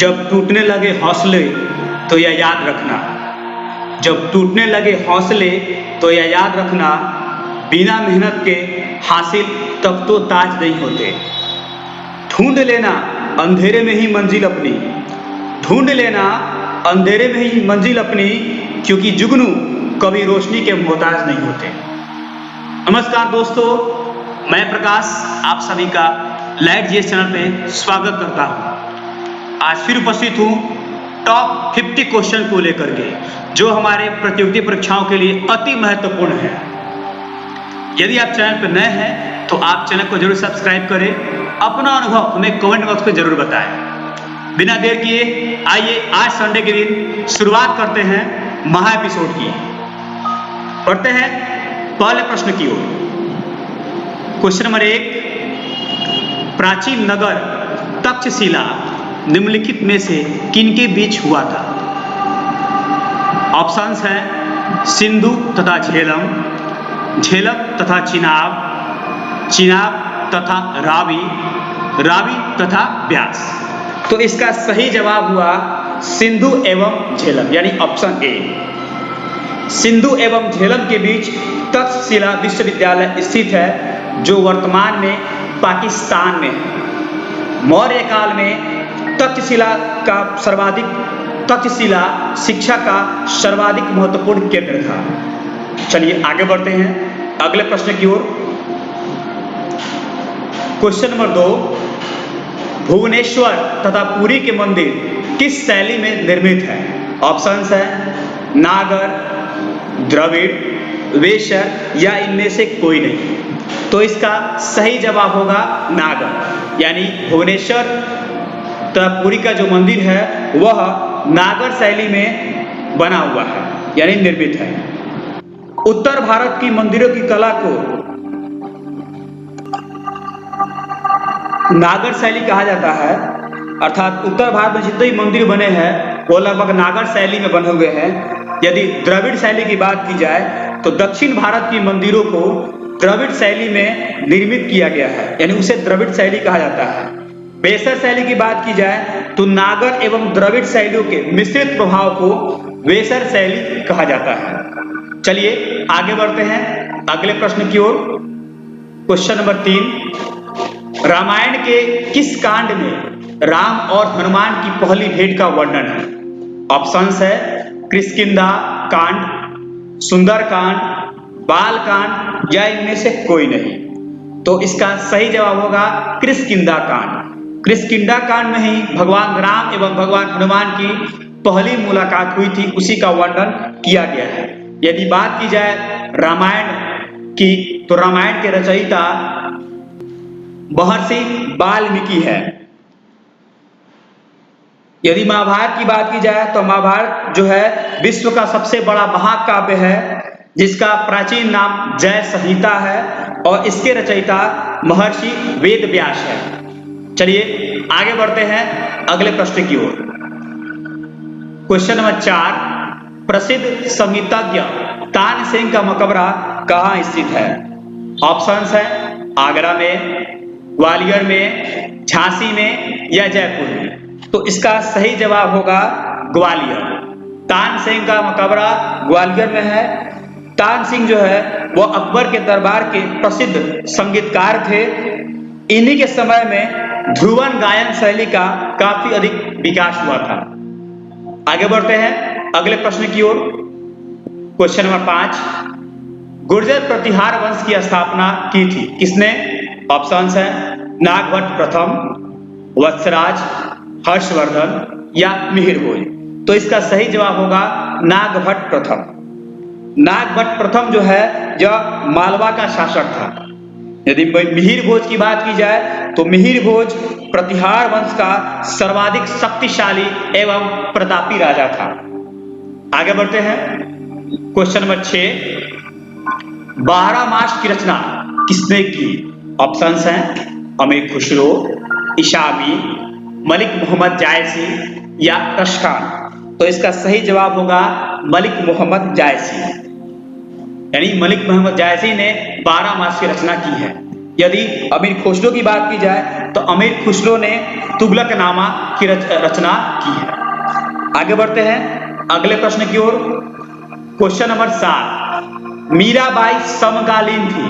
जब टूटने लगे हौसले तो यह याद रखना, जब टूटने लगे हौसले तो यह याद रखना, बिना मेहनत के हासिल तब तो ताज नहीं होते। ढूंढ लेना अंधेरे में ही मंजिल अपनी, ढूंढ लेना अंधेरे में ही मंजिल अपनी, क्योंकि जुगनू कभी रोशनी के मोहताज नहीं होते। नमस्कार दोस्तों, मैं प्रकाश आप सभी का लाइट जीएस चैनल पे स्वागत करता हूँ। आज फिर उपस्थित हूँ टॉप 50 क्वेश्चन को लेकर के, जो हमारे प्रतियोगिता परीक्षाओं के लिए अति महत्वपूर्ण है। यदि आप चैनल पर नए हैं तो आप चैनल को जरूर सब्सक्राइब करें, अपना अनुभव हमें कमेंट बॉक्स में जरूर बताएं। बिना देर किए आइए आज संडे के दिन शुरुआत करते हैं महा एपिसोड की। पढ़ते हैं पहले प्रश्न की ओर। क्वेश्चन नंबर 1, प्राचीन नगर तक्षशिला निम्नलिखित में से किनके बीच हुआ था? ऑप्शंस हैं सिंधु तथा झेलम, झेलम तथा चिनाब, चिनाब तथा रावी, रावी तथा व्यास। तो इसका सही जवाब हुआ सिंधु एवं झेलम, यानी ऑप्शन ए। सिंधु एवं झेलम के बीच तक्षशिला विश्वविद्यालय स्थित है, जो वर्तमान में पाकिस्तान में है। मौर्य काल में तक्षशिला शिक्षा का सर्वाधिक महत्वपूर्ण केंद्र था। चलिए आगे बढ़ते हैं अगले प्रश्न की ओर। क्वेश्चन नंबर 2, भुवनेश्वर तथा पुरी के मंदिर किस शैली में निर्मित है? ऑप्शंस है नागर, द्रविड़, वेशर या इनमें से कोई नहीं। तो इसका सही जवाब होगा नागर, यानी भुवनेश्वर तथा पुरी का जो मंदिर है वह नागर शैली में बना हुआ है, यानी निर्मित है। उत्तर भारत की मंदिरों की कला को नागर शैली कहा जाता है, अर्थात उत्तर भारत में जितने भी मंदिर बने हैं वो लगभग नागर शैली में बने हुए हैं। यदि द्रविड़ शैली की बात की जाए तो दक्षिण भारत की मंदिरों को द्रविड़ शैली में निर्मित किया गया है, यानी उसे द्रविड़ शैली कहा जाता है। वेसर शैली की बात की जाए तो नागर एवं द्रविड़ शैलियों के मिश्रित प्रभाव को वेसर शैली कहा जाता है। चलिए आगे बढ़ते हैं अगले प्रश्न की ओर। क्वेश्चन नंबर 3, रामायण के किस कांड में राम और हनुमान की पहली भेंट का वर्णन है? ऑप्शंस है किष्किंधा कांड, सुंदर कांड, बाल कांड या इनमें से कोई नहीं। तो इसका सही जवाब होगा किष्किंधा कांड। किष्किंधा कांड में ही भगवान राम एवं भगवान हनुमान की पहली मुलाकात हुई थी, उसी का वर्णन किया गया है। यदि बात की जाए रामायण की तो रामायण के रचयिता महर्षि वाल्मीकि है। यदि महाभारत की बात की जाए तो महाभारत जो है विश्व का सबसे बड़ा महाकाव्य है, जिसका प्राचीन नाम जय संहिता है और इसके रचयिता महर्षि वेद व्यास है। चलिए आगे बढ़ते हैं अगले प्रश्न की ओर। क्वेश्चन नंबर 4, प्रसिद्ध संगीतज्ञ तानसेन का मकबरा कहाँ स्थित है? ऑप्शंस है आगरा में, ग्वालियर में, झांसी में या जयपुर में। तो इसका सही जवाब होगा ग्वालियर। तानसेन का मकबरा ग्वालियर में है। तानसेन जो है वह अकबर के दरबार के प्रसिद्ध संगीतकार थे। इन्हीं के समय में ध्रुवन गायन शैली का काफी अधिक विकास हुआ था। आगे बढ़ते हैं अगले प्रश्न की ओर। क्वेश्चन नंबर 5, गुर्जर प्रतिहार वंश की स्थापना की थी किसने? ऑप्शंस है नागभट्ट प्रथम, वत्सराज, हर्षवर्धन या मिहिर भोज। तो इसका सही जवाब होगा नागभट्ट प्रथम। नागभट्ट प्रथम जो है यह मालवा का शासक था। यदि मिहिर भोज की बात की जाए तो मिहिर भोज प्रतिहार वंश का सर्वाधिक शक्तिशाली एवं प्रतापी राजा था। आगे बढ़ते हैं क्वेश्चन नंबर 6, 12 मास की रचना किसने की? ऑप्शंस हैं अमीर खुसरो, ईसामी, मलिक मोहम्मद जायसी या कशखान। तो इसका सही जवाब होगा मलिक मोहम्मद जायसी, यानी मलिक मोहम्मद जायसी ने 12 मास की रचना की है। यदि अमीर खुसरो की बात की जाए तो अमीर खुसरो ने तुगलकनामा की रचना की है। आगे बढ़ते हैं अगले प्रश्न की ओर। क्वेश्चन नंबर 7, मीराबाई समकालीन थी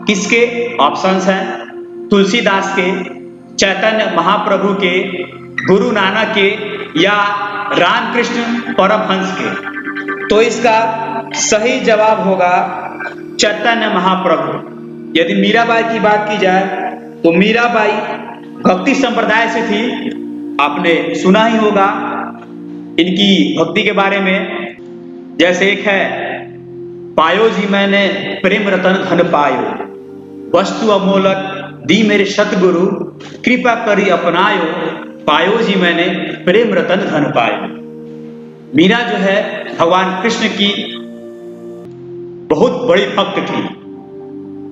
किसके? ऑप्शंस हैं तुलसीदास के, चैतन्य महाप्रभु के, गुरु नानक के या रामकृष्ण परमहंस के। तो इसका सही जवाब होगा चैतन्य महाप्रभु। यदि मीराबाई की बात की जाए तो मीराबाई भक्ति संप्रदाय से थी। आपने सुना ही होगा इनकी भक्ति के बारे में। जैसे एक है, पायो जी मैंने प्रेम रतन धन पायो, वस्तु अमोलक दी मेरे सतगुरु, कृपा करी अपनायो, पायो जी मैंने प्रेम रतन धन पायो। मीरा जो है भगवान कृष्ण की बहुत बड़ी भक्त थी,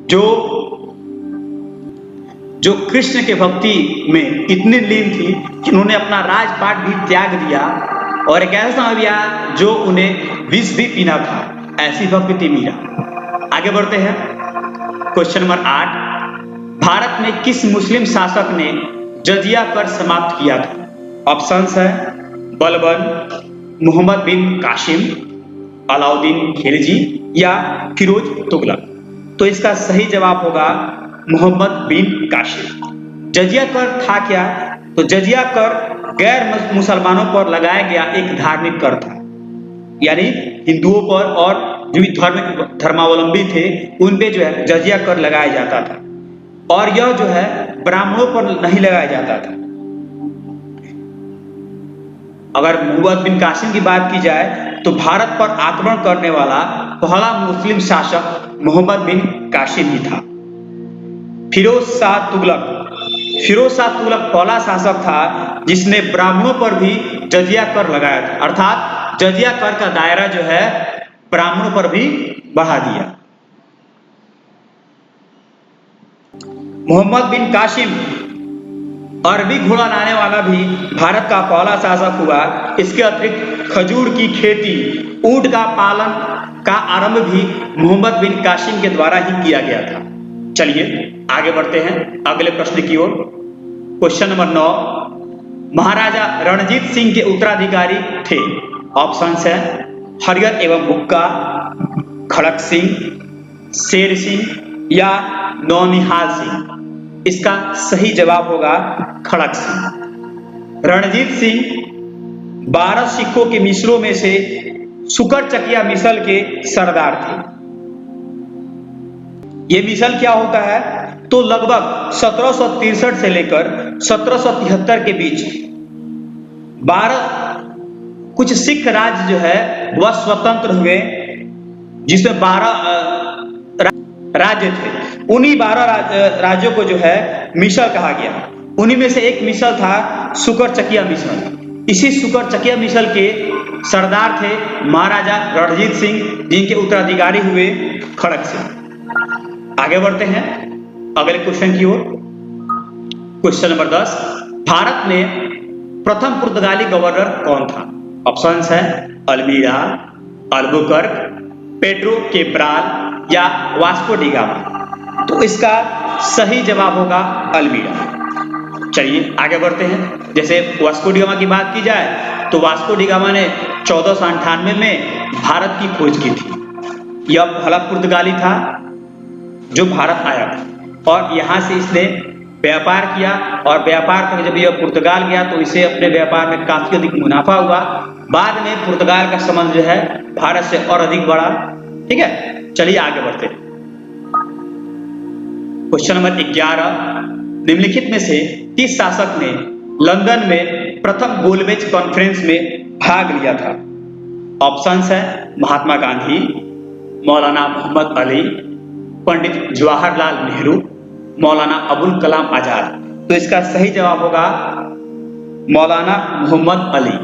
जो कृष्ण के भक्ति में इतनी लीन थी कि उन्होंने अपना राजपाट भी त्याग दिया और एक ऐसा समय भी आया जो उन्हें विष भी पीना था। ऐसी भक्त थी मीरा। आगे बढ़ते हैं क्वेश्चन नंबर 8, भारत में किस मुस्लिम शासक ने जजिया कर समाप्त किया था? ऑप्शंस है बलबन, मोहम्मद बिन कासिम, अलाउद्दीन खिलजी या फिरोज तुगलक। तो इसका सही जवाब होगा मोहम्मद बिन कासिम। जजिया कर था क्या? तो जजिया कर गैर मुसलमानों पर लगाया गया एक धार्मिक कर था, यानी हिंदुओं पर और जो भी धर्मावलंबी थे उन पे जो है जजिया कर लगाया जाता था, और यह जो है ब्राह्मणों पर नहीं लगाया जाता था। अगर मोहम्मद बिन कासिम की बात की जाए तो भारत पर आक्रमण करने वाला पहला मुस्लिम शासक मोहम्मद बिन कासिम ही था। फिरोज शाह तुगलक पहला शासक था जिसने ब्राह्मणों पर भी जजिया कर लगाया था, अर्थात जजिया कर का दायरा जो है ब्राह्मणों पर भी बढ़ा दिया। मोहम्मद बिन कासिम अरबी घोड़ा लाने वाला भी भारत का पहला शासक हुआ। इसके अतिरिक्त खजूर की खेती, ऊंट का पालन का आरंभ भी मोहम्मद बिन कासिम के द्वारा ही किया गया था। चलिए आगे बढ़ते हैं अगले प्रश्न की ओर। क्वेश्चन नंबर 9, महाराजा रणजीत सिंह के उत्तराधिकारी थे? ऑप्शंस है हरिहर एवं बुक्का, खड़क सिंह, शेर सिंह या नौनिहाल सिंह। इसका सही जवाब होगा खड़क सिंह। रणजीत सिंह 12 सिखों के मिसलों में से सुकर चकिया मिसल के सरदार थे। यह मिसल क्या होता है? तो लगभग 1763 से लेकर 1773 के बीच 12 कुछ सिख राज्य जो है वह स्वतंत्र हुए, जिसमें 12 राज्य थे। उन्हीं 12 राज्यों को जो है मिसल कहा गया। उन्हीं में से एक मिसल था सुकर चकिया मिसल। इसी सुकर चकिया मिसल के सरदार थे महाराजा रणजीत सिंह, जिनके उत्तराधिकारी हुए खड़क सिंह। आगे बढ़ते हैं अगले क्वेश्चन की ओर। क्वेश्चन नंबर 10, भारत में प्रथम पुर्तगाली गवर्नर कौन था? ऑप्शंस है अल्मीरा, अल्बुकर्क, पेड्रो केब्राल या वास्को डी गामा। तो इसका सही जवाब होगा अल्मीरा। चलिए आगे बढ़ते हैं। जैसे वास्को डी गामा की बात की जाए तो वास्को डी गामा ने 1498 में भारत की खोज की थी। यह पहला पुर्तगाली था जो भारत आया था और यहाँ से इसने व्यापार किया, और व्यापार करके जब यह पुर्तगाल गया तो इसे अपने व्यापार में काफी अधिक मुनाफा हुआ। बाद में पुर्तगाल का संबंध जो है भारत से और अधिक बढ़ा। ठीक है, चलिए आगे बढ़ते हैं। क्वेश्चन नंबर 11, निम्नलिखित में से किस शासक ने लंदन में प्रथम गोलमेज कॉन्फ्रेंस में भाग लिया था? ऑप्शंस है महात्मा गांधी, मौलाना मोहम्मद अली, पंडित जवाहरलाल नेहरू, मौलाना अबुल कलाम आजाद। तो इसका सही जवाब होगा मौलाना मोहम्मद अली।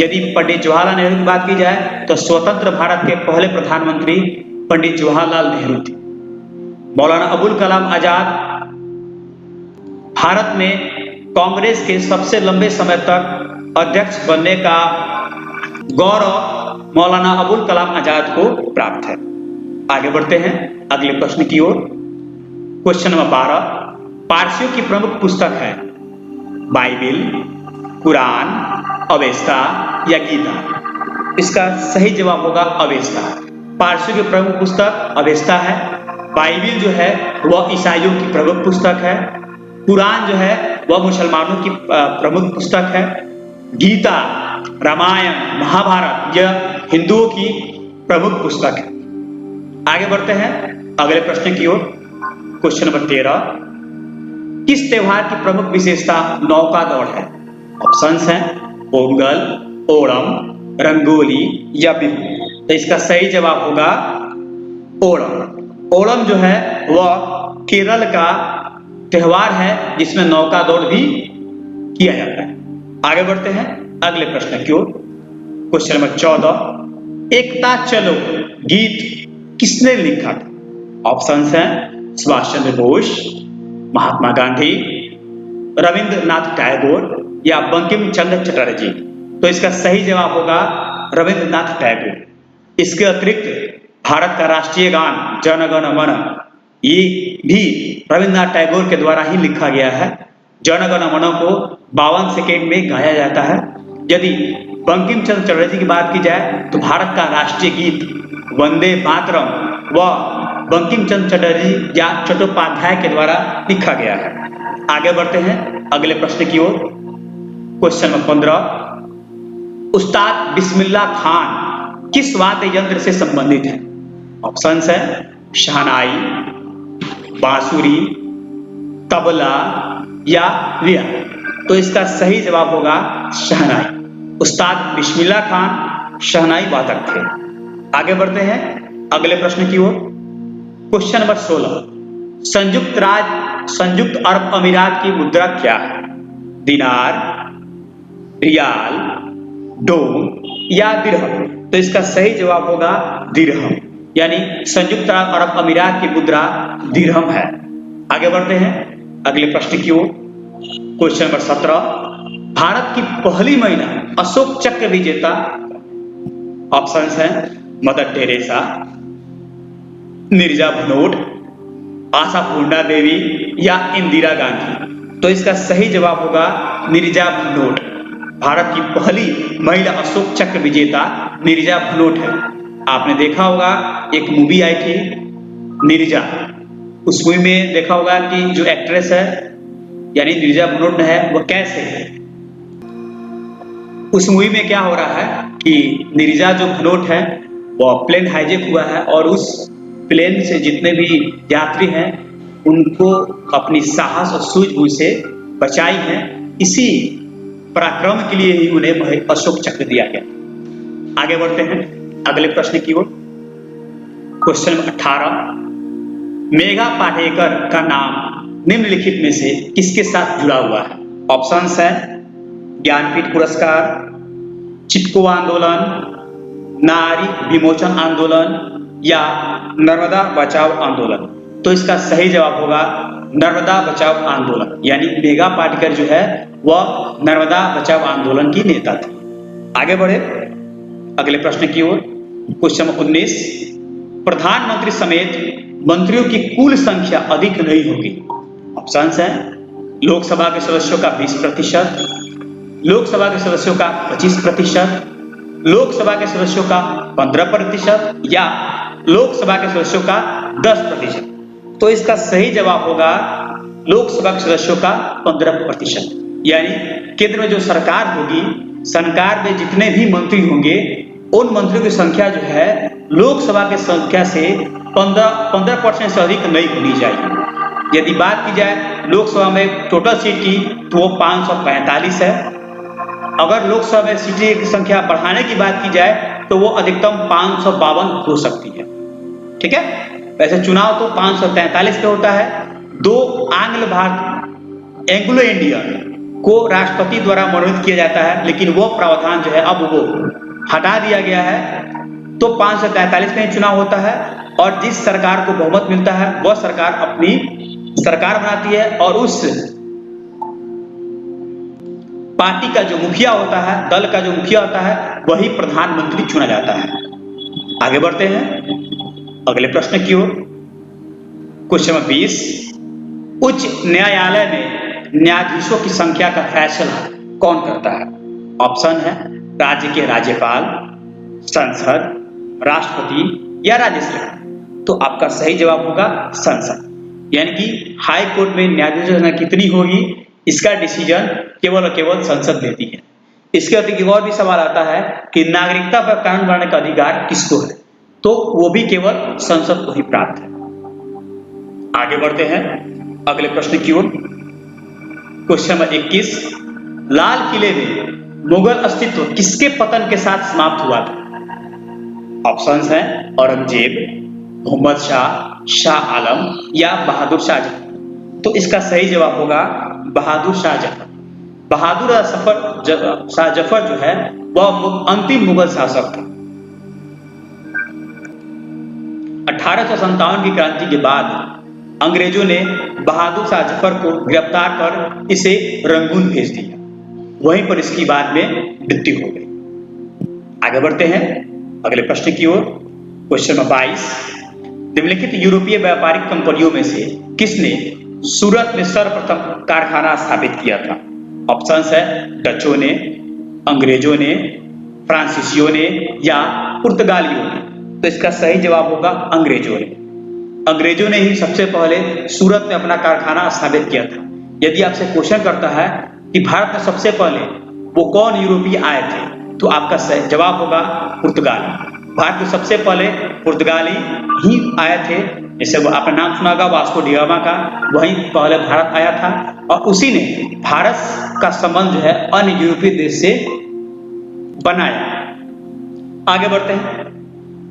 यदि पंडित जवाहरलाल नेहरू की बात की जाए तो स्वतंत्र भारत के पहले प्रधानमंत्री पंडित जवाहरलाल नेहरू थे। मौलाना अबुल कलाम आजाद भारत में कांग्रेस के सबसे लंबे समय तक अध्यक्ष बनने का गौरव मौलाना अबुल कलाम आजाद को प्राप्त है। आगे बढ़ते हैं अगले प्रश्न की ओर। क्वेश्चन नंबर 12, पारसियों की प्रमुख पुस्तक है? बाइबिल, कुरान, अवेस्ता या गीता? इसका सही जवाब होगा अवेस्ता। पारसियों की प्रमुख पुस्तक अवेस्ता है। बाइबिल जो है वह ईसाइयों की प्रमुख पुस्तक है। कुरान जो है वह मुसलमानों की प्रमुख पुस्तक है। गीता, रामायण, महाभारत यह हिंदुओं की प्रमुख पुस्तक है। आगे बढ़ते हैं अगले प्रश्न की ओर। क्वेश्चन नंबर 13, किस त्योहार की प्रमुख विशेषता नौका दौड़ है? ऑप्शंस हैं पोंगल, ओणम, रंगोली या बिहू। तो इसका सही जवाब होगा ओणम। ओणम जो है वह केरल का त्योहार है जिसमें नौका दौड़ भी किया जाता है। आगे बढ़ते हैं अगले प्रश्न की ओर। क्वेश्चन नंबर 14, एकता चलो गीत किसने लिखा था? ऑप्शंस हैं सुभाष चंद्र बोस, महात्मा गांधी, रविंद्रनाथ टैगोर या बंकिम चंद्र चटर्जी। तो इसका सही जवाब होगा रविंद्रनाथ टैगोर। इसके अतिरिक्त भारत का राष्ट्रीय गान जन गण मन ये भी रविंद्रनाथ टैगोर के द्वारा ही लिखा गया है। जन गण मन को 52 सेकेंड में गाया जाता है। यदि बंकिम चंद्र चटर्जी की बात की जाए तो भारत का राष्ट्रीय गीत वंदे मातरम व बंकिम चंद्र चटर्जी या चट्टोपाध्याय के द्वारा लिखा गया है। आगे बढ़ते हैं अगले प्रश्न की ओर। क्वेश्चन नंबर 15, उस्ताद बिस्मिल्लाह खान किस वाद्य यंत्र से संबंधित है? ऑप्शंस है शहनाई, बांसुरी, तबला या वीणा। तो इसका सही जवाब होगा शहनाई। उस्ताद बिस्मिल्लाह खान शहनाई वादक थे। आगे बढ़ते हैं अगले प्रश्न की ओर। क्वेश्चन नंबर 16, संयुक्त अरब अमीरात की मुद्रा क्या है? दिनार, रियाल, डोम या दिरहम। तो इसका सही जवाब होगा दिरहम, यानी संयुक्त अरब अमीरात की मुद्रा दिरहम है। आगे बढ़ते हैं अगले प्रश्न की ओर। क्वेश्चन नंबर 17, भारत की पहली महिला अशोक चक्र विजेता। ऑप्शंस हैं मदर टेरेसा, नीरजा भनोट, आशापूर्णा देवी या इंदिरा गांधी। तो इसका सही जवाब होगा नीरजा भनोट। भारत की पहली महिला अशोक चक्र विजेता नीरजा भनोट है। आपने देखा होगा एक मूवी आई थी नीरजा, उस मूवी में देखा होगा कि जो एक्ट्रेस है यानी नीरजा भनोट है वह कैसे है। उस मूवी में क्या हो रहा है कि नीरजा जो भनोट है वह प्लेन हाईजैक हुआ है और उस प्लेन से जितने भी यात्री हैं उनको अपनी साहस और सूझबूझ से बचाई है। इसी पराक्रम के लिए ही उन्हें अशोक चक्र दिया गया। आगे बढ़ते हैं अगले प्रश्न की ओर। क्वेश्चन 18, मेघा पाटेकर का नाम निम्नलिखित में से किसके साथ जुड़ा हुआ है? ऑप्शंस हैं ज्ञानपीठ पुरस्कार, चिपको आंदोलन, नारी विमोचन आंदोलन या नर्मदा बचाओ आंदोलन। तो इसका सही जवाब होगा नर्मदा बचाओ आंदोलन, यानी मेघा पाटेकर जो है वह नर्मदा बचाओ आंदोलन की नेता थी। आगे बढ़े अगले प्रश्न की ओर। क्वेश्चन 19, प्रधानमंत्री समेत मंत्रियों की कुल संख्या अधिक नहीं होगी। ऑप्शंस हैं लोकसभा के सदस्यों का 20%, लोकसभा के सदस्यों का 25%, लोकसभा के सदस्यों का 15% या लोकसभा के सदस्यों का 10%। तो इसका सही जवाब होगा लोकसभा के सदस्यों का 15%, यानी केंद्र में जो सरकार होगी, सरकार में जितने भी मंत्री होंगे उन मंत्रियों की संख्या जो है लोकसभा की संख्या से 15% से अधिक नहीं होनी चाहिए। यदि बात की जाए लोकसभा में टोटल सीट की तो वो 545 है। अगर लोकसभा में सीटें की संख्या बढ़ाने की बात की जाए तो वो अधिकतम 552 हो सकती है। ठीक है, वैसे चुनाव तो 543 पे होता है। 2 एंग्लो इंडियन को राष्ट्रपति द्वारा मनोनीत किया जाता है, लेकिन वो प्रावधान जो है अब वो हटा दिया गया है। तो 543 में चुनाव होता है और जिस सरकार को बहुमत मिलता है वह सरकार अपनी सरकार बनाती है और उस पार्टी का जो मुखिया होता है, दल का जो मुखिया होता है, वही प्रधानमंत्री चुना जाता है। आगे बढ़ते हैं अगले प्रश्न की ओर। क्वेश्चन 20, उच्च न्यायालय में न्यायाधीशों की संख्या का फैसला कौन करता है? ऑप्शन है राज्य के राज्यपाल, संसद, राष्ट्रपति या राज्यसभा। तो आपका सही जवाब होगा संसद। यानी कि हाई कोर्ट में न्यायाधीशों की संख्या कितनी होगी, इसका डिसीजन केवल और केवल संसद लेती है। इसके अतिरिक्त एक और भी सवाल आता है कि नागरिकता पर कानून बनाने का अधिकार किसको है, तो वो भी केवल संसद को ही प्राप्त है। आगे बढ़ते हैं अगले प्रश्न की ओर। क्वेश्चन नंबर 21, लाल किले में मुगल अस्तित्व किसके पतन के साथ समाप्त हुआ था? ऑप्शंस हैं औरंगजेब, मोहम्मद शाह, शाह आलम या बहादुर शाह जफर। तो इसका सही जवाब होगा बहादुर शाह जफर। बहादुर शाह जफर जो है वह अंतिम मुगल शासक था। 1857 की क्रांति के बाद अंग्रेजों ने बहादुर शाह जफर को गिरफ्तार कर इसे रंगून भेज दिया। वहीं पर इसकी बाद में मृत्यु हो गई। आगे बढ़ते हैं अगले प्रश्न की ओर। क्वेश्चन नंबर 22, निम्नलिखित यूरोपीय व्यापारिक कंपनियों में से किसने सूरत में सर्वप्रथम कारखाना स्थापित किया था? ऑप्शंस है डचों ने, अंग्रेजों ने, फ्रांसीसियों ने या पुर्तगालियों ने। तो इसका सही जवाब होगा अंग्रेजों ने। अंग्रेजों ने ही सबसे पहले सूरत में अपना कारखाना स्थापित किया था। यदि आपसे क्वेश्चन करता है कि भारत में सबसे पहले वो कौन यूरोपीय आए थे, तो आपका सही जवाब होगा पुर्तगाली। भारत में सबसे पहले पुर्तगाली ही आए थे। जैसे वो आपने नाम सुना होगा वास्को डी गामा का, वहीं पहले भारत आया था और उसी ने भारत का संबंध जो है अन्य यूरोपीय देश से बनाया। आगे बढ़ते हैं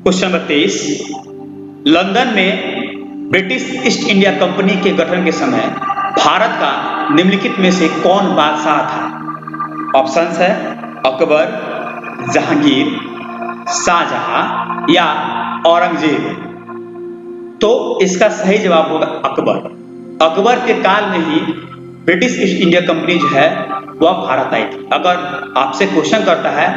क्वेश्चन नंबर 23, लंदन में ब्रिटिश ईस्ट इंडिया कंपनी के गठन के समय भारत का निम्नलिखित में से कौन बादशाह था? ऑप्शंस है अकबर, जहांगीर, शाहजहां या औरंगजेब। तो इसका सही जवाब होगा अकबर। अकबर के काल में ही ब्रिटिश ईस्ट इंडिया कंपनी जो है वह भारत आई थी। अगर आपसे क्वेश्चन करता है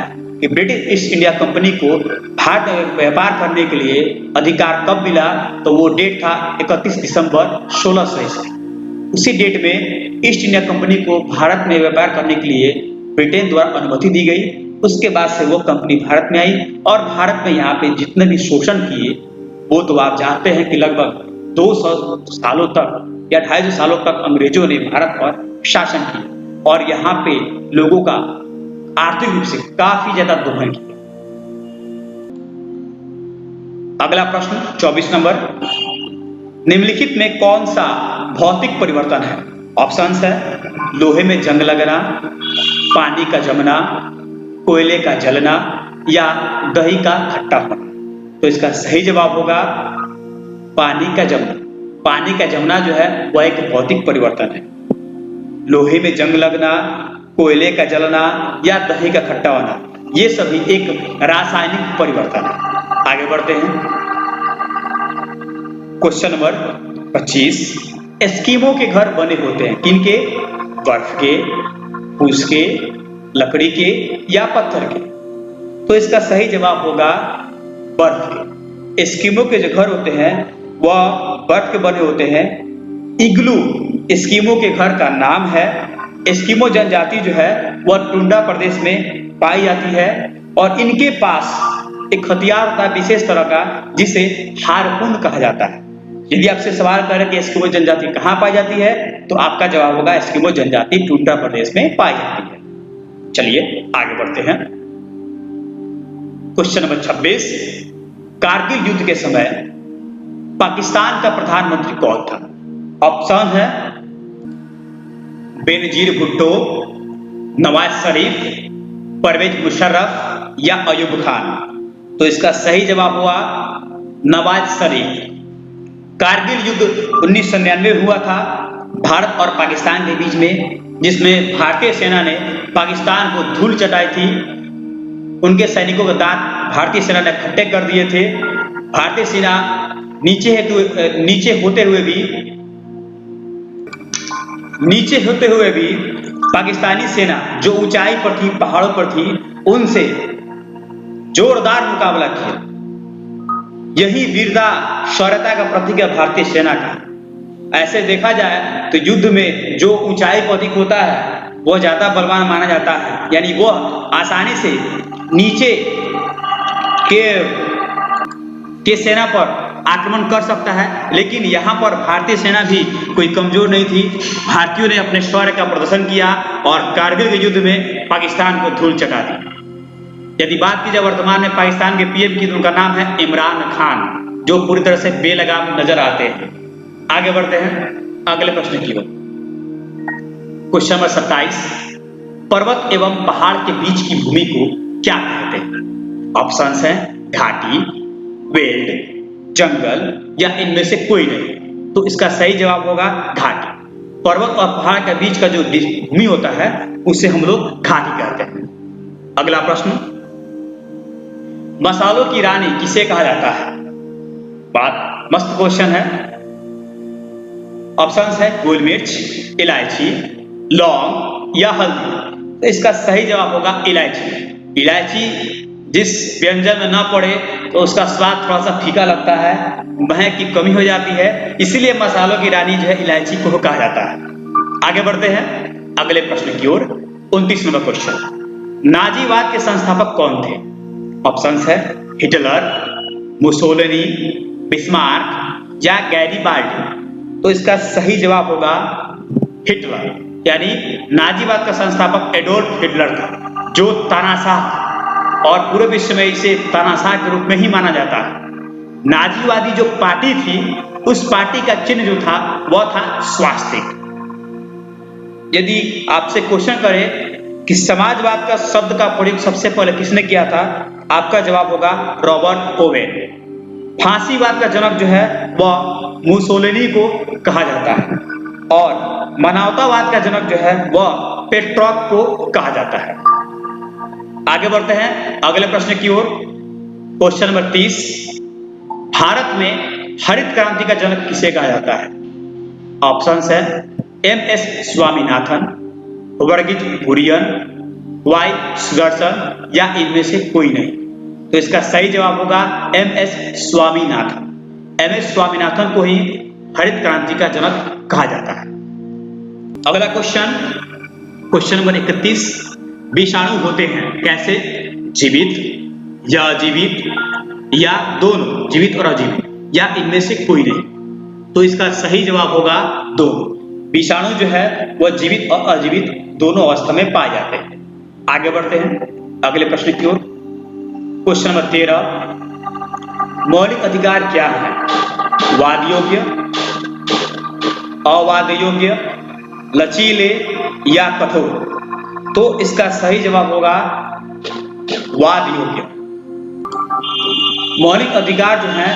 कि ब्रिटिश ईस्ट इंडिया कंपनी को भारत में व्यापार करने के लिए अधिकार कब मिला, तो वो डेट था 31 दिसंबर 1600 ईस्वी। उसी डेट में ईस्ट इंडिया कंपनी को भारत में व्यापार करने के लिए ब्रिटेन द्वारा अनुमति दी गई। उसके बाद से वो कंपनी भारत में आई और भारत में यहाँ पे जितने भी शोषण किए वो तो आप जानते हैं कि लगभग 200 सालों तक या 250 सालों तक अंग्रेजों ने भारत पर शासन किया और यहाँ पे लोगों का आर्थिक रूप से काफी ज्यादा दोहन किया। अगला प्रश्न 24 नंबर, निम्नलिखित में कौन सा भौतिक परिवर्तन है? ऑप्शंस है लोहे में जंग लगना, पानी का जमना, कोयले का जलना या दही का खट्टा होना। तो इसका सही जवाब होगा पानी का जमना। पानी का जमना जो है वह एक भौतिक परिवर्तन है। लोहे में जंग लगना, कोयले का जलना या दही का खट्टा होना, ये सभी एक रासायनिक परिवर्तन है। आगे बढ़ते हैं क्वेश्चन नंबर 25, एस्किमो के घर बने होते हैं किनके? बर्फ के, फूस के, लकड़ी के या पत्थर के। तो इसका सही जवाब होगा बर्फ के। एस्किमो के जो घर होते हैं वह बर्फ के बने होते हैं। इग्लू एस्किमो के घर का नाम है। एस्किमो जनजाति जो है वह टुंड्रा प्रदेश में पाई जाती है और इनके पास एक हथियार होता है विशेष तरह का जिसे हारपून कहा जाता है। यदि आपसे सवाल करें कि एस्किमो जनजाति कहाँ पाई जाती है, तो आपका जवाब होगा एस्किमो जनजाति टुंड्रा प्रदेश में पाई जाती है। चलिए आगे बढ़ते हैं क्वेश्चन नंबर 26, कारगिल युद्ध के समय पाकिस्तान का प्रधानमंत्री कौन था? ऑप्शन है बेनजीर भुट्टो, नवाज शरीफ, परवेज मुशर्रफ या अयूब खान। तो इसका सही जवाब हुआ नवाज शरीफ। कारगिल युद्ध 1999 हुआ था भारत और पाकिस्तान के बीच में, जिसमें भारतीय सेना ने पाकिस्तान को धूल चटाई थी। उनके सैनिकों के दांत भारतीय सेना ने खट्टे कर दिए थे। भारतीय सेना नीचे होते हुए भी पाकिस्तानी सेना जो ऊंचाई पर थी, पहाड़ों पर थी, उनसे जोरदार मुकाबला किया। यही वीरता शौर्यता का प्रतीक है भारतीय सेना का। ऐसे देखा जाए तो युद्ध में जो ऊंचाई पर अधिक होता है वह ज्यादा बलवान माना जाता है, यानी वह आसानी से नीचे के सेना पर आक्रमण कर सकता है। लेकिन यहाँ पर भारतीय सेना भी कोई कमजोर नहीं थी। भारतीयों ने अपने शौर्य का प्रदर्शन किया और कारगिल के युद्ध में पाकिस्तान को धूल चटा दी। यदि बात की जाए वर्तमान में पाकिस्तान के पीएम की, तो उनका नाम है इमरान खान, जो पूरी तरह से बेलगाम नजर आते हैं। आगे बढ़ते हैं अगले प्रश्न की ओर। क्वेश्चन नंबर 27, पर्वत एवं पहाड़ के बीच की भूमि को क्या कहते हैं? ऑप्शंस हैं घाटी, वेल्ड, जंगल या इनमें से कोई नहीं। तो इसका सही जवाब होगा घाटी। पर्वत और पहाड़ के बीच का जो भूमि होता है उसे हम लोग घाटी कहते हैं। अगला प्रश्न, मसालों की रानी किसे कहा जाता है? बात मस्त क्वेश्चन है। ऑप्शंस है गोल मिर्च, इलायची, लौंग या हल्दी। तो इसका सही जवाब होगा इलायची। इलायची जिस व्यंजन में ना पड़े तो उसका स्वाद थोड़ा सा फीका लगता है, महक की कमी हो जाती है, इसीलिए मसालों की रानी जो है इलायची को कहा जाता है। आगे बढ़ते हैं अगले प्रश्न की ओर। 29 नंबर क्वेश्चन, नाजीवाद के संस्थापक कौन थे? ऑप्शंस है हिटलर, मुसोलिनी, बिस्मार्क या गैरीबाल्डी। तो इसका सही जवाब होगा हिटलर, यानी नाजीवाद का संस्थापक एडोल्फ हिटलर था, जो तानाशाह और पूरे विश्व में इसे तानाशाह के रूप में ही माना जाता है। नाजीवादी जो पार्टी थी उस पार्टी का चिन्ह जो था वह था स्वास्तिक। यदि आपसे क्वेश्चन करें कि समाजवाद का शब्द का प्रयोग सबसे पहले किसने किया था, आपका जवाब होगा रॉबर्ट ओवेन। फांसीवाद का जनक जो है वह मुसोलिनी को कहा जाता है और मानवतावाद का जनक जो है वह पेट्रोक को कहा जाता है। आगे बढ़ते हैं अगले प्रश्न की ओर। क्वेश्चन नंबर 30, भारत में हरित क्रांति का जनक किसे कहा जाता है? ऑप्शंस है एम.एस. स्वामीनाथन, वर्गीज कुरियन, वाई सुदर्शन या इनमें से कोई नहीं। तो इसका सही जवाब होगा एम.एस. स्वामीनाथन। एम.एस. स्वामीनाथन को ही हरित क्रांति का जनक कहा जाता है। अगला क्वेश्चन नंबर 31, विषाणु होते हैं कैसे? जीवित या अजीवित या दोनों, जीवित और अजीवित या इनमें से कोई नहीं। तो इसका सही जवाब होगा दोनों। विषाणु जो है वह जीवित और अजीवित दोनों अवस्था में पाए जाते हैं। आगे बढ़ते हैं अगले प्रश्न की ओर। क्वेश्चन नंबर 13, मौलिक अधिकार क्या है? वाद योग्य, अवाद योग्य, लचीले या कठोर। तो इसका सही जवाब होगा वाद योग्य। मौलिक अधिकार जो है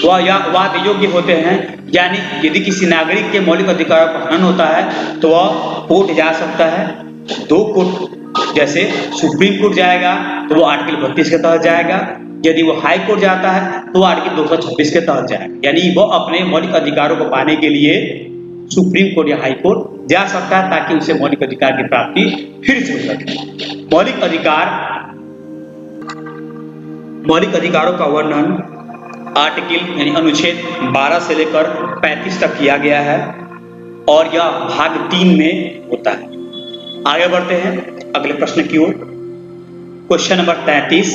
वह या वाद योग्य होते हैं, यानी यदि किसी नागरिक के मौलिक अधिकारों का हनन होता है तो वह कोर्ट जा सकता है। दो कोर्ट, जैसे सुप्रीम कोर्ट जाएगा तो वो आर्टिकल 32 के तहत जाएगा, यदि वो हाई कोर्ट जाता है तो आर्टिकल 226 के तहत जाएगा। यानी वो अपने मौलिक अधिकारों को पाने के लिए सुप्रीम कोर्ट या हाई कोर्ट जा सकता है ताकि उसे मौलिक अधिकार की प्राप्ति फिर से हो सके। मौलिक अधिकारों का वर्णन आर्टिकल यानी अनुच्छेद 12 से लेकर 35 तक किया गया है और यह भाग 3 में होता है। आगे बढ़ते हैं अगले प्रश्न की ओर। क्वेश्चन नंबर 33,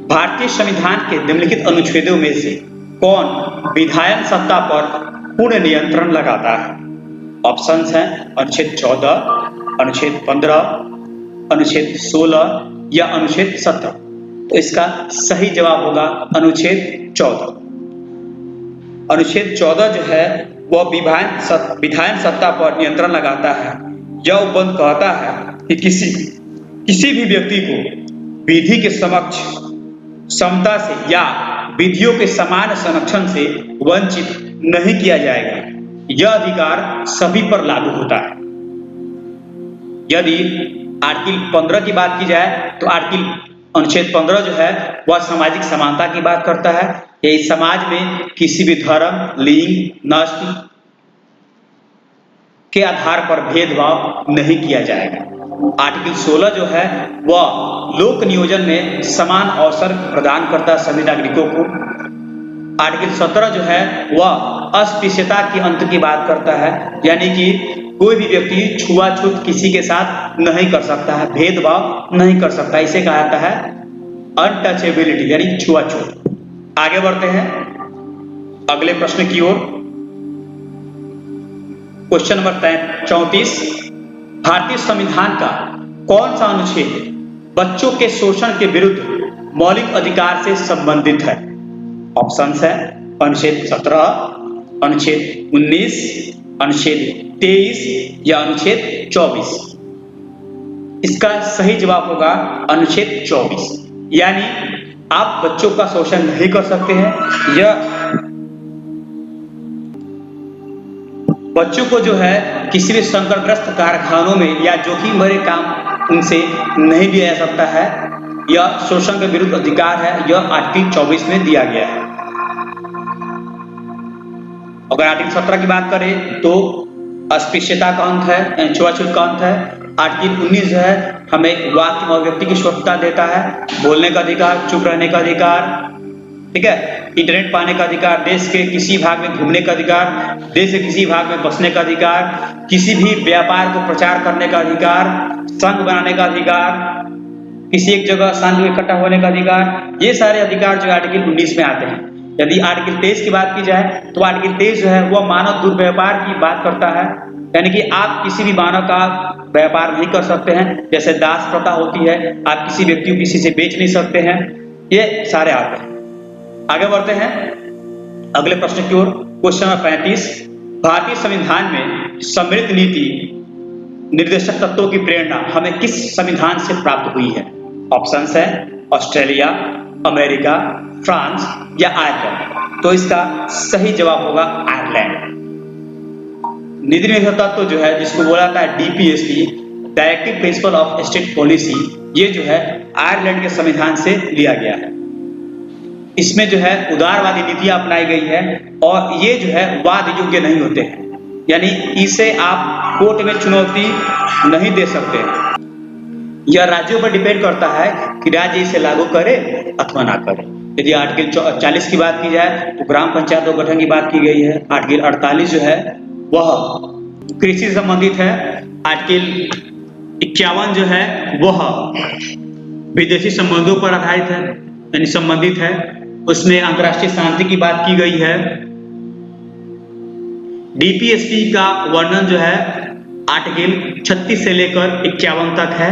भारतीय संविधान के निम्नलिखित अनुच्छेदों में से कौन विधायन सत्ता पर पूर्ण नियंत्रण लगाता है? ऑप्शंस हैं अनुच्छेद 14, अनुच्छेद 15, अनुच्छेद 16 या अनुच्छेद 17। तो इसका सही जवाब होगा अनुच्छेद 14। अनुच्छेद 14 जो है वह विधायन सत्ता पर नियंत्रण लगाता है। यह उपबंध कहता है कि किसी भी व्यक्ति को विधि के समक्ष समता से या विधियों के समान संरक्षण से वंचित नहीं किया जाएगा। यह अधिकार सभी पर लागू होता है। यदि आर्टिकल 15 की बात की जाए तो अनुच्छेद 15 जो है वह सामाजिक समानता की बात करता है। यही समाज में किसी भी धर्म, लिंग, नस्ल के आधार पर भेदभाव नहीं किया जाएगा। आर्टिकल 16 जो है वह लोक नियोजन में समान अवसर प्रदान करता है सभी नागरिकों को। आर्टिकल 17 जो है वह अस्पृश्यता के अंत की बात करता है, यानी कि कोई भी व्यक्ति छुआछूत किसी के साथ नहीं कर सकता है, भेदभाव नहीं कर सकता, इसे कहा जाता है अनटचेबिलिटी यानी छुआछूत। आगे बढ़ते हैं अगले प्रश्न की ओर। क्वेश्चन नंबर 34, भारतीय संविधान का कौन सा अनुच्छेद बच्चों के शोषण के विरुद्ध मौलिक अधिकार से संबंधित है? ऑप्शंस है अनुच्छेद 17, अनुच्छेद 19, अनुच्छेद 23 या अनुच्छेद 24। इसका सही जवाब होगा अनुच्छेद 24, यानी आप बच्चों का शोषण नहीं कर सकते हैं। यह बच्चों को जो है किसी भी संकटग्रस्त कारखानों में या जोखिम भरे काम उनसे नहीं दिया जा सकता है। यह शोषण के विरुद्ध अधिकार है, यह आर्टिकल 24 में दिया गया है। अगर आर्टिकल 17 की बात करें तो अस्पृश्यता का अंत है, छुआछूत का अंत है। आर्टिकल 19 जो है हमें वाक और व्यक्ति की स्वतंत्रता देता है, बोलने का अधिकार, चुप रहने का अधिकार, ठीक है, इंटरनेट पाने का अधिकार, देश के किसी भाग में घूमने का अधिकार, देश के किसी भाग में बसने का अधिकार, किसी भी व्यापार को प्रचार करने का अधिकार, संघ बनाने का अधिकार, किसी एक जगह शांति में इकट्ठा होने का अधिकार, ये सारे अधिकार जो आर्टिकल 19 में आते हैं। यदि आर्टिकल 23 की बात की जाए तो आर्टिकल 23 जो है वह मानव दुर्व्यवहार की बात करता है, यानी कि आप किसी भी मानव का व्यापार नहीं कर सकते हैं। जैसे दास प्रथा होती है, आप किसी व्यक्ति को किसी से बेच नहीं सकते हैं, ये सारे आते हैं। आगे बढ़ते हैं अगले प्रश्न की ओर। क्वेश्चन नंबर 35, भारतीय संविधान में सम्मिलित नीति निर्देशक तत्वों की प्रेरणा हमें किस संविधान से प्राप्त हुई है? ऑप्शंस है ऑस्ट्रेलिया, अमेरिका, फ्रांस या आयरलैंड। तो इसका सही जवाब होगा आयरलैंड। नीति निर्देशक तत्व जो है जिसको बोला जाता है DPSP, directive principle of state policy, ये जो है आयरलैंड के संविधान से लिया गया है। इसमें जो है उदारवादी नीतियां अपनाई गई है और ये जो है वाद योग्य नहीं होते हैं, यानी इसे आप कोर्ट में चुनौती नहीं दे सकते। यह राज्यों पर डिपेंड करता है कि राज्य इसे लागू करे अथवा ना करे। यदि आर्टिकल 40 की बात की जाए तो ग्राम पंचायतों गठन की बात की गई है। आर्टिकल 48 जो है वह कृषि से संबंधित है। आर्टिकल 51 जो है वह विदेशी संबंधों पर आधारित है, यानी संबंधित है, उसमें अंतर्राष्ट्रीय शांति की बात की गई है। डीपीएसपी का वर्णन जो है आर्टिकल 36 से लेकर 51 तक है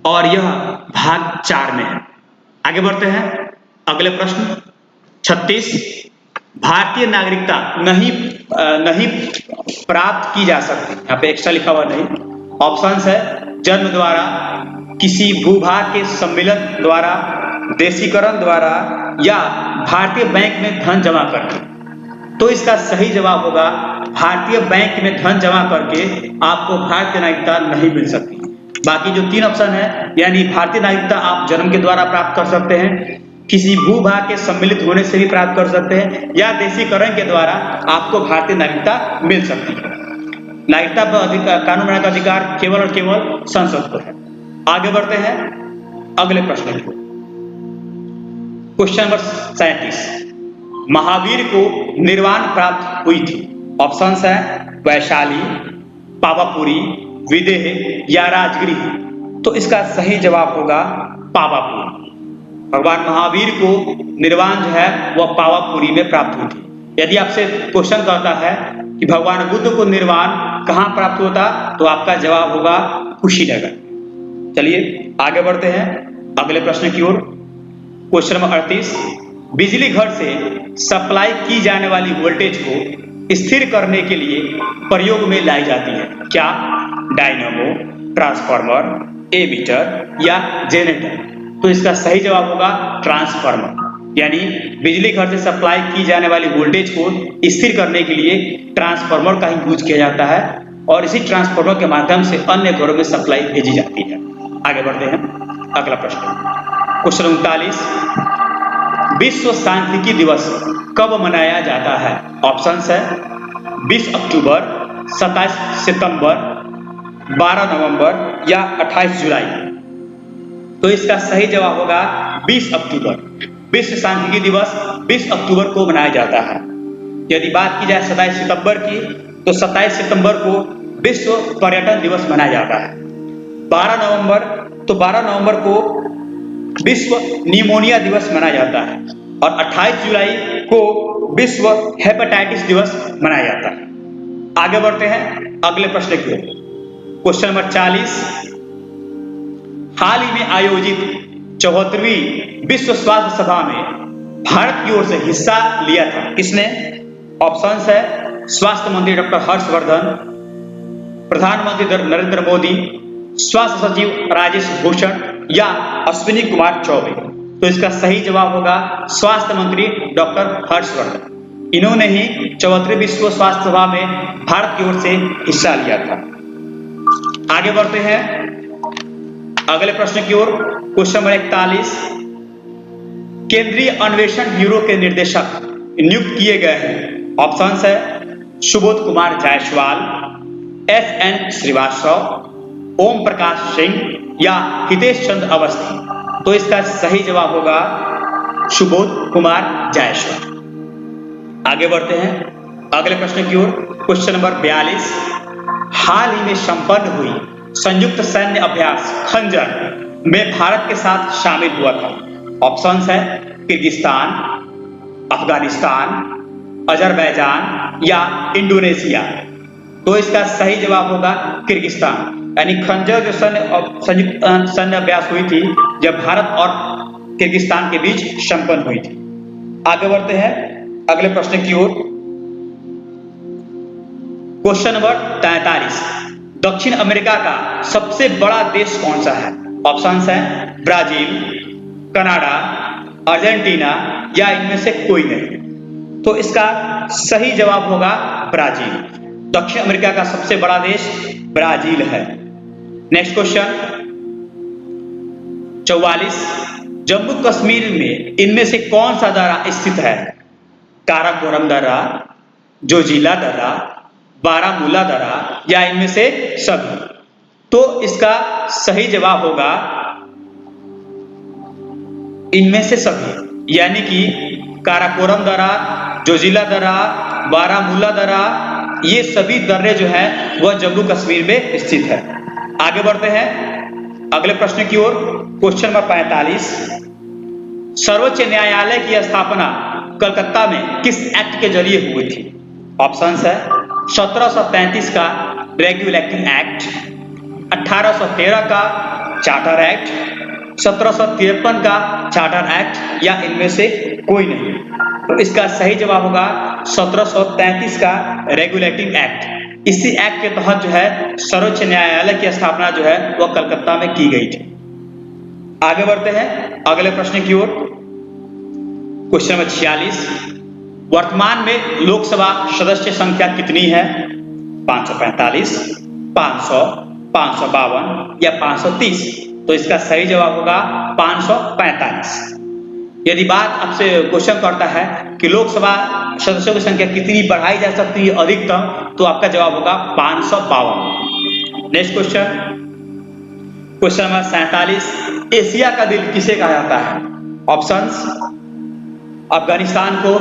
और यह भाग 4 में है। आगे बढ़ते हैं अगले प्रश्न 36, भारतीय नागरिकता नहीं प्राप्त की जा सकती। यहाँ पे एक्स्ट्रा लिखा हुआ नहीं। ऑप्शंस है जन्म द्वारा, किसी भूभाग के सम्मिलन द्वारा, देशीकरण द्वारा या भारतीय बैंक में धन जमा करके। तो इसका सही जवाब होगा भारतीय बैंक में धन जमा करके आपको भारतीय नागरिकता नहीं मिल सकती। बाकी जो 3 ऑप्शन है, यानी भारतीय नागरिकता आप जन्म के द्वारा प्राप्त कर सकते हैं, किसी भूभाग के सम्मिलित होने से भी प्राप्त कर सकते हैं, या देशीकरण के द्वारा आपको भारतीय नागरिकता मिल सकती है। नागरिकता पर कानून बनाने का अधिकार केवल और केवल संसद को है। आगे बढ़ते हैं अगले प्रश्न की। क्वेश्चन नंबर 37, महावीर को निर्वाण प्राप्त हुई थी। ऑप्शंस है वैशाली, पावापुरी, विदेह या राजगृह। तो इसका सही जवाब होगा पावापुरी। भगवान महावीर को निर्वाण जो है वह पावापुरी में प्राप्त हुई थी। यदि आपसे क्वेश्चन करता है कि भगवान बुद्ध को निर्वाण कहां प्राप्त होता, तो आपका जवाब होगा कुशीनगर। चलिए आगे बढ़ते हैं अगले प्रश्न की ओर। क्वेश्चन नंबर 38, बिजली घर से सप्लाई की जाने वाली वोल्टेज को स्थिर करने के लिए प्रयोग में लाई जाती है। क्या डायनामो, ट्रांसफार्मर, एमीटर या जनरेटर। तो इसका सही जवाब होगा ट्रांसफार्मर। यानी बिजली घर से सप्लाई की जाने वाली वोल्टेज को स्थिर करने के लिए ट्रांसफार्मर का ही यूज किया जाता है और इसी ट्रांसफार्मर के माध्यम से अन्य घरों में सप्लाई भेजी जाती है। आगे बढ़ते हैं अगला प्रश्न। क्वेश्चन 39, विश्व सांख्यिकी दिवस कब मनाया जाता है? ऑप्शंस है 20 अक्टूबर, 27 सितंबर, 12 नवंबर या 28 जुलाई। तो इसका सही जवाब होगा 20 अक्टूबर। विश्व सांख्यिकी दिवस 20 अक्टूबर को मनाया जाता है। यदि बात की जाए 27 सितंबर की, तो 27 सितंबर को विश्व पर्यटन दिवस मनाया जाता है। 12 नवंबर को विश्व निमोनिया दिवस मनाया जाता है और 28 जुलाई को विश्व हेपेटाइटिस दिवस मनाया जाता है। आगे बढ़ते हैं अगले प्रश्न की ओर। क्वेश्चन नंबर 40, हाल ही में आयोजित 74वीं विश्व स्वास्थ्य सभा में भारत की ओर से हिस्सा लिया था किसने? ऑप्शंस है स्वास्थ्य मंत्री डॉक्टर हर्षवर्धन, प्रधानमंत्री नरेंद्र मोदी, स्वास्थ्य सचिव राजेश भूषण या अश्विनी कुमार चौबे। तो इसका सही जवाब होगा स्वास्थ्य मंत्री डॉक्टर हर्षवर्धन। इन्होंने ही 74वीं विश्व स्वास्थ्य सभा में भारत की ओर से हिस्सा लिया था। आगे बढ़ते हैं अगले प्रश्न की ओर। क्वेश्चन नंबर 41, केंद्रीय अन्वेषण ब्यूरो के निदेशक नियुक्त किए गए हैं। ऑप्शंस है सुबोध कुमार जायसवाल, SN श्रीवास्तव, ओम प्रकाश सिंह या हितेश चंद्र अवस्थी। तो इसका सही जवाब होगा सुबोध कुमार जायसवाल। आगे बढ़ते हैं अगले प्रश्न की ओर। क्वेश्चन नंबर 42, हाल ही में संपन्न हुई संयुक्त सैन्य अभ्यास खंजर में भारत के साथ शामिल हुआ था। ऑप्शंस है किर्गिस्तान, अफगानिस्तान, अजरबैजान या इंडोनेशिया। तो इसका सही जवाब होगा किर्गिस्तान। यानी खंजर जो संयुक्त सैन्य अभ्यास हुई थी जब भारत और किर्गिस्तान के बीच संपन्न हुई थी। आगे बढ़ते हैं अगले प्रश्न की ओर। क्वेश्चन नंबर 43, दक्षिण अमेरिका का सबसे बड़ा देश कौन सा है? ऑप्शंस है ब्राजील, कनाडा, अर्जेंटीना या इनमें से कोई नहीं। तो इसका सही जवाब होगा ब्राजील। दक्षिण अमेरिका का सबसे बड़ा देश ब्राजील है। नेक्स्ट क्वेश्चन 44, जम्मू कश्मीर में इनमें से कौन सा दर्रा स्थित है? काराकोरम दर्रा, जोजिला दर्रा, बारामूला दर्रा या इनमें से सभी। तो इसका सही जवाब होगा इनमें से सभी, यानी कि काराकोरम दर्रा, जोजिला दर्रा, बारामूला दर्रा, ये सभी दर्रे जो है वह जम्मू कश्मीर में स्थित है। आगे बढ़ते हैं अगले प्रश्न की ओर। क्वेश्चन नंबर 45, सर्वोच्च न्यायालय की स्थापना कलकत्ता में किस एक्ट के जरिए हुई थी? ऑप्शंस है 1733 का रेगुलेटिंग एक्ट, 1813 का चार्टर एक्ट, 1753 का चार्टर एक्ट या इनमें से कोई नहीं। तो इसका सही जवाब होगा 1733 का रेगुलेटिंग एक्ट। इसी एक्ट के तहत जो है सर्वोच्च न्यायालय की स्थापना जो है वह कलकत्ता में की गई थी। आगे बढ़ते हैं अगले प्रश्न की ओर। क्वेश्चन नंबर 46, वर्तमान में लोकसभा सदस्य संख्या कितनी है? 545, 500, 552 या 530। तो इसका सही जवाब होगा 545। यदि बात आपसे क्वेश्चन करता है कि लोकसभा सदस्यों की संख्या कितनी बढ़ाई जा सकती है अधिकतम, तो आपका जवाब होगा 552। Next question, question number 47, Asia का दिल किसे कहा जाता है? ऑप्शंस अफगानिस्तान को,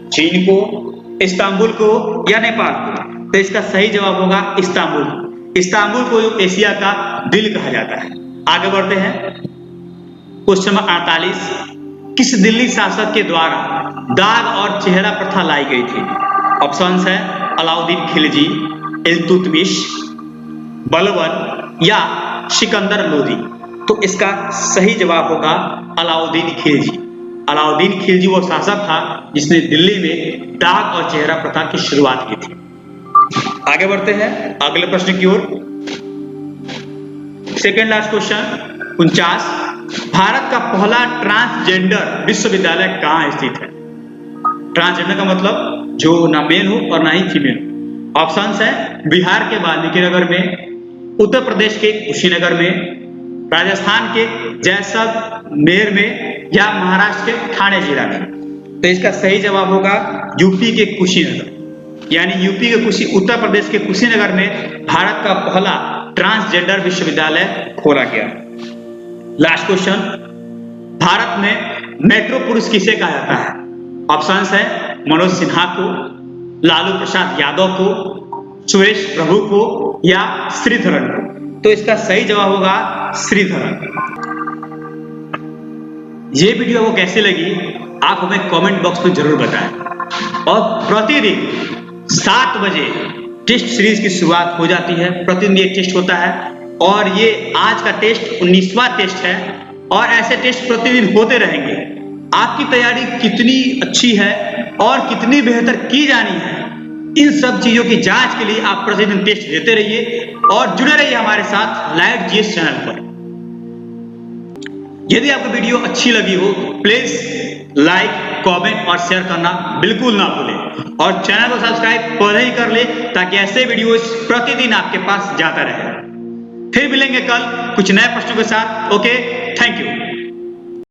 चीन को, इस्तांबुल को या नेपाल को। तो इसका सही जवाब होगा इस्तांबुल। इस्तांबुल को एशिया का दिल कहा जाता है। आगे बढ़ते हैं क्वेश्चन नंबर 48, किस दिल्ली शासक के द्वारा दाग और चेहरा प्रथा लाई गई थी? ऑप्शंस है अलाउद्दीन खिलजी, इल्तुतमिश, बलबन या सिकंदर लोदी। तो इसका सही जवाब होगा अलाउद्दीन खिलजी। अलाउद्दीन खिलजी वो शासक था जिसने दिल्ली में दाग और चेहरा प्रथा की शुरुआत की थी। आगे बढ़ते हैं अगले प्रश्न की ओर। सेकेंड लास्ट क्वेश्चन 49, भारत का पहला ट्रांसजेंडर विश्वविद्यालय कहाँ स्थित है? ट्रांसजेंडर का मतलब जो ना मेल हो और ना ही फीमेल हो। ऑप्शंस है बिहार के वाल्मीकि नगर में, उत्तर प्रदेश के कुशीनगर में, राजस्थान के जैसलमेर में या महाराष्ट्र के ठाणे जिला में। तो इसका सही जवाब होगा यूपी के कुशीनगर। यानी यूपी के उत्तर प्रदेश के कुशीनगर में भारत का पहला ट्रांसजेंडर विश्वविद्यालय खोला गया। लास्ट क्वेश्चन, भारत में मेट्रो पुरुष किसे कहा जाता है? ऑप्शंस है मनोज सिन्हा को, लालू प्रसाद यादव को, सुरेश प्रभु को या श्रीधरन को। तो इसका सही जवाब होगा श्रीधरन। ये वीडियो आपको कैसी लगी आप हमें कमेंट बॉक्स में जरूर बताएं। और प्रतिदिन 7 बजे टेस्ट सीरीज की शुरुआत हो जाती है। प्रतिदिन ये टेस्ट होता है और ये आज का टेस्ट 19वां टेस्ट है और ऐसे टेस्ट प्रतिदिन होते रहेंगे। आपकी तैयारी कितनी अच्छी है और कितनी बेहतर की जानी है, इन सब चीजों की जांच के लिए आप प्रतिदिन टेस्ट देते रहिए और जुड़े रहिए हमारे साथ लाइट जीएस चैनल पर। यदि आपको वीडियो अच्छी लगी हो प्लीज लाइक, कमेंट और शेयर करना बिल्कुल ना भूलें और चैनल को सब्सक्राइब पहले ही कर ले ताकि ऐसे वीडियोस प्रतिदिन आपके पास जाता रहे। फिर मिलेंगे कल कुछ नए प्रश्नों के साथ। Okay, thank you.